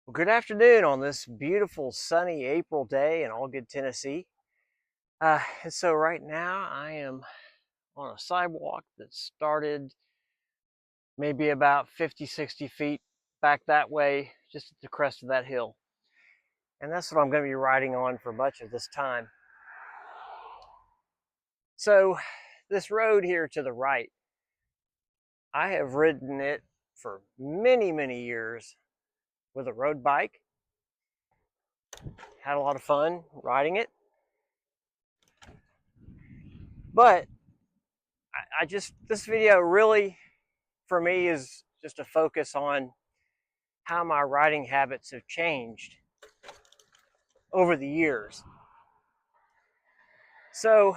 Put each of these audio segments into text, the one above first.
Well, good afternoon on this beautiful sunny April day in Allgood, Tennessee. So right now I am on a sidewalk that started maybe about 50, 60 feet back that way, just at the crest of that hill. And that's what I'm going to be riding on for much of this time. So this road here to the right, I have ridden it for many, many years with a road bike. Had a lot of fun riding it. But this video really, for me, is just a focus on how my riding habits have changed over the years. So,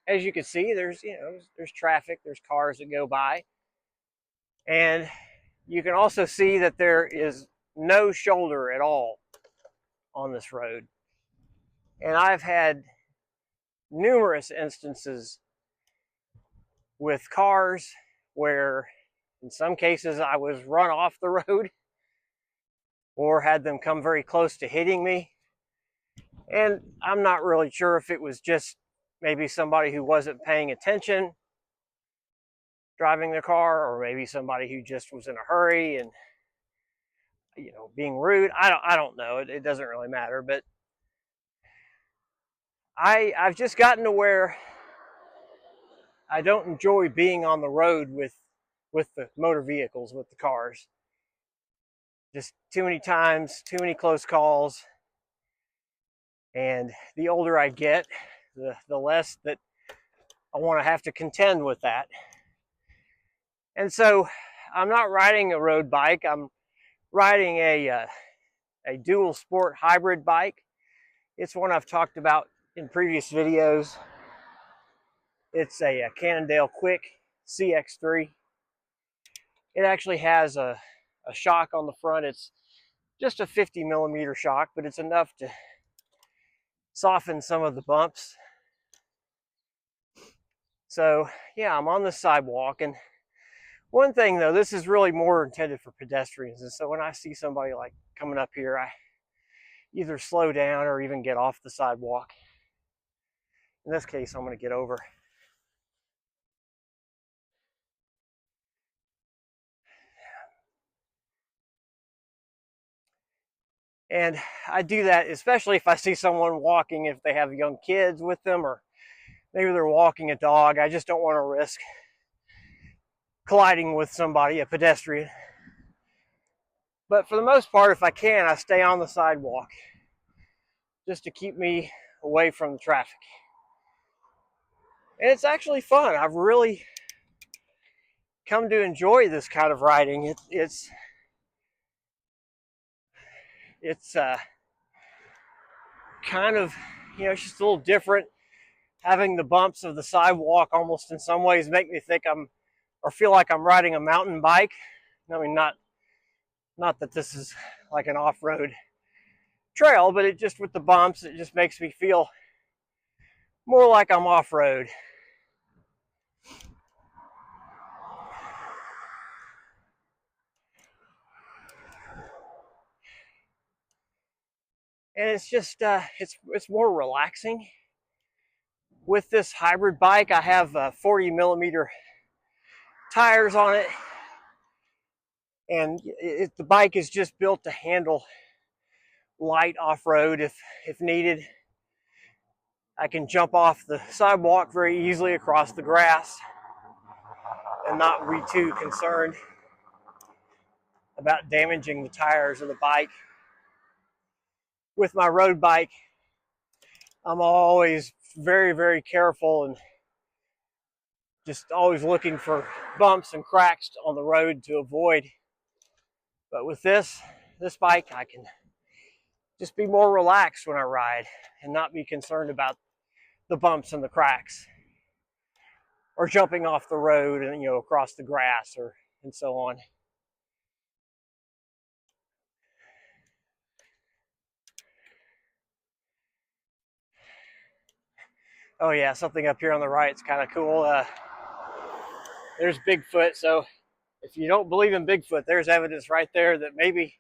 as you can see, there's traffic, there's cars that go by, and you can also see that there is no shoulder at all on this road. And I've had numerous instances with cars where in some cases I was run off the road or had them come very close to hitting me. And I'm not really sure if it was just maybe somebody who wasn't paying attention driving their car, or maybe somebody who just was in a hurry and being rude. I don't know. It doesn't really matter. But I've just gotten to where I don't enjoy being on the road with the motor vehicles, with the cars. Just too many times, too many close calls. And the older I get, the less that I want to have to contend with that. And so I'm not riding a road bike. I'm riding a dual sport hybrid bike. It's one I've talked about in previous videos. It's a Cannondale Quick CX3. It actually has a shock on the front. It's just a 50 millimeter shock, but it's enough to soften some of the bumps. So yeah, I'm on the sidewalk, and one thing though, this is really more intended for pedestrians, and so when I see somebody like coming up here, I either slow down or even get off the sidewalk. In this case, I'm going to get over. And I do that especially if I see someone walking, if they have young kids with them, or maybe they're walking a dog. I just don't want to risk colliding with somebody, a pedestrian. But for the most part, if I can, I stay on the sidewalk just to keep me away from the traffic. And it's actually fun. I've really come to enjoy this kind of riding. It's kind of, it's just a little different. Having the bumps of the sidewalk almost in some ways make me think feel like I'm riding a mountain bike. I mean, not that this is like an off-road trail, but it just, with the bumps, it just makes me feel more like I'm off-road. And it's just, it's more relaxing. With this hybrid bike, I have 40 millimeter tires on it, and the bike is just built to handle light off-road if needed. I can jump off the sidewalk very easily across the grass and not be too concerned about damaging the tires of the bike. With my road bike, I'm always very, very careful and just always looking for bumps and cracks on the road to avoid. But with this bike, I can just be more relaxed when I ride and not be concerned about the bumps and the cracks, or jumping off the road and across the grass and so on. Oh yeah, something up here on the right is kind of cool. There's Bigfoot. So if you don't believe in Bigfoot, there's evidence right there that maybe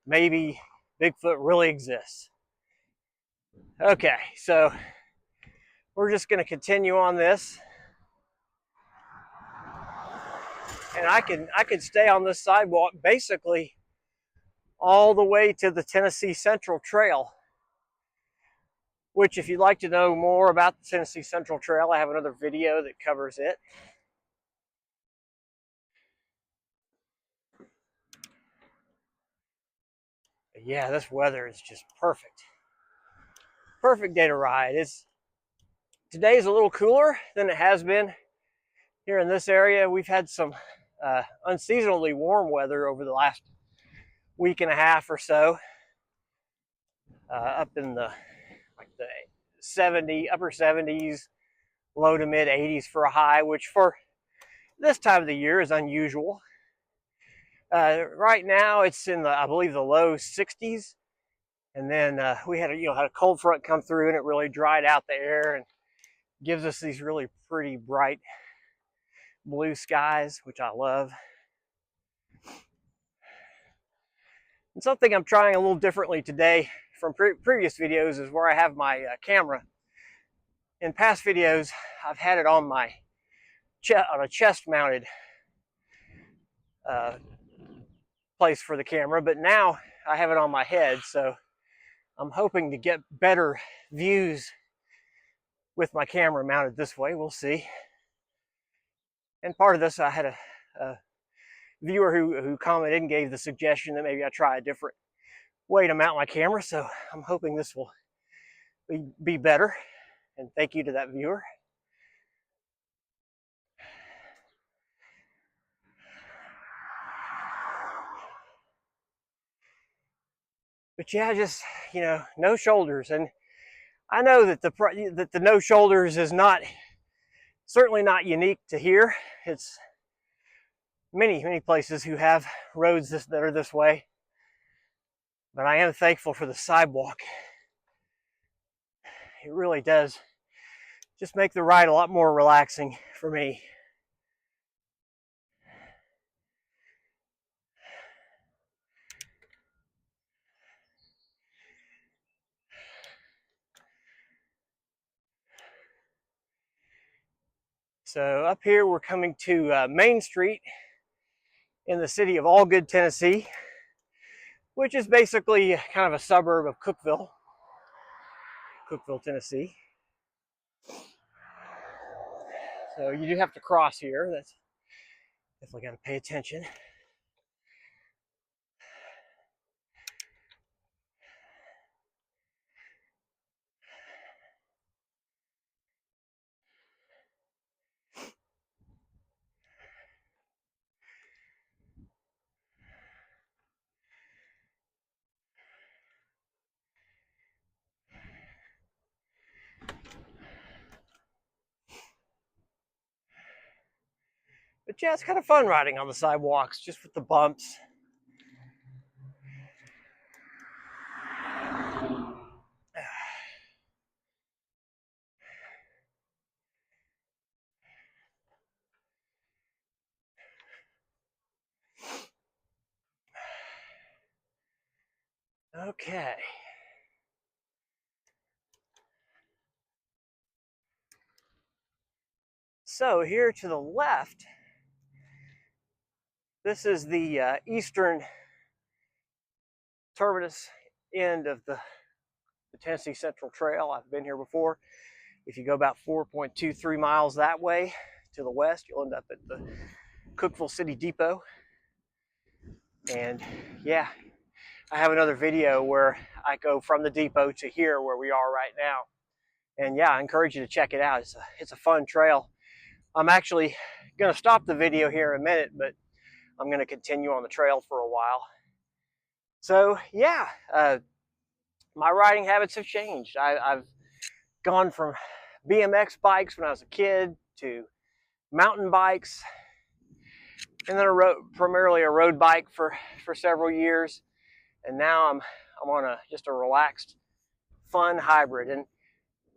maybe Bigfoot really exists. Okay, so we're just going to continue on this, and I can stay on this sidewalk basically all the way to the Tennessee Central Trail, which if you'd like to know more about the Tennessee Central Trail, I have another video that covers it. But yeah, this weather is just perfect. Perfect day to ride. Today's a little cooler than it has been here in this area. We've had some unseasonably warm weather over the last week and a half or so, up in the upper 70s, low to mid 80s for a high, which for this time of the year is unusual. Right now it's in I believe the low 60s, and then we had a cold front come through, and it really dried out the air and gives us these really pretty bright blue skies, which I love. And something I'm trying a little differently today from previous videos is where I have my camera. In past videos, I've had it on my on a chest-mounted place for the camera, but now I have it on my head, so I'm hoping to get better views with my camera mounted this way. We'll see. And part of this, I had a viewer who commented and gave the suggestion that maybe I try a different way to mount my camera, so I'm hoping this will be better, and thank you to that viewer. But yeah, just, no shoulders. And I know that the no shoulders is certainly not unique to here. It's many places who have roads that are this way. But I am thankful for the sidewalk. It really does just make the ride a lot more relaxing for me. So up here we're coming to Main Street in the city of Allgood, Tennessee, which is basically kind of a suburb of Cookeville, Tennessee. So you do have to cross here. That's definitely got to pay attention. But yeah, it's kind of fun riding on the sidewalks, just with the bumps. Okay. So here to the left, this is the eastern terminus end of the Tennessee Central Trail. I've been here before. If you go about 4.23 miles that way to the west, you'll end up at the Cookeville City Depot. And yeah, I have another video where I go from the depot to here where we are right now. And yeah, I encourage you to check it out. It's a fun trail. I'm actually going to stop the video here in a minute, but I'm going to continue on the trail for a while. So yeah, my riding habits have changed. I've gone from BMX bikes when I was a kid to mountain bikes, and then primarily a road bike for several years. And now I'm on just a relaxed, fun hybrid. And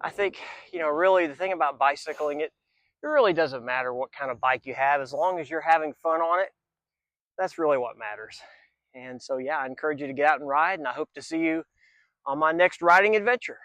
I think, really the thing about bicycling, it really doesn't matter what kind of bike you have, as long as you're having fun on it. That's really what matters. And so, yeah, I encourage you to get out and ride, and I hope to see you on my next riding adventure.